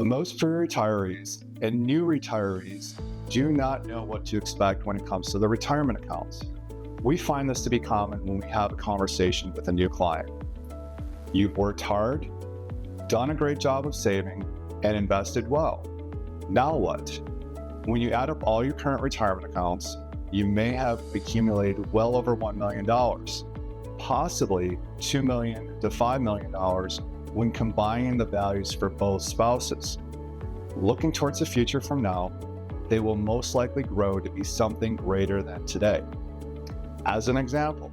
Most pre-retirees and new retirees do not know what to expect when it comes to their retirement accounts. We find this to be common when we have a conversation with a new client. You've worked hard, done a great job of saving, and invested well. Now what? When you add up all your current retirement accounts, you may have accumulated well over $1 million, possibly $2 million to $5 million when combining the values for both spouses. Looking towards the future from now, they will most likely grow to be something greater than today. As an example,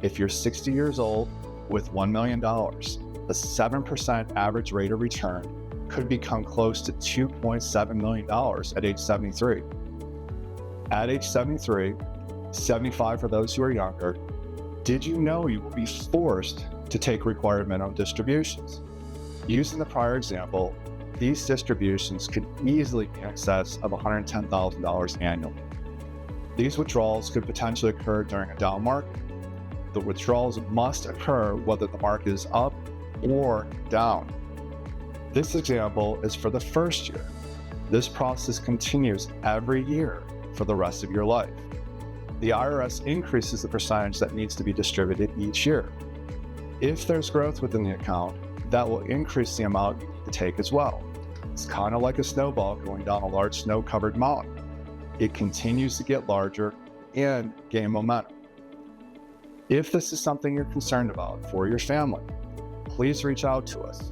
if you're 60 years old with $1 million, the 7% average rate of return could become close to $2.7 million at age 73. At age 73, 75 for those who are younger, did you know you will be forced to take required minimum distributions? Using the prior example, these distributions could easily be in excess of $110,000 annually. These withdrawals could potentially occur during a down market. The withdrawals must occur whether the market is up or down. This example is for the first year. This process continues every year for the rest of your life. The IRS increases the percentage that needs to be distributed each year. If there's growth within the account, that will increase the amount you need to take as well. It's kind of like a snowball going down a large snow-covered mountain. It continues to get larger and gain momentum. If this is something you're concerned about for your family, please reach out to us.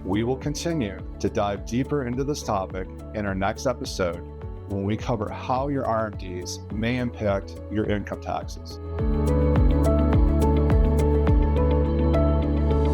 We will continue to dive deeper into this topic in our next episode when we cover how your RMDs may impact your income taxes.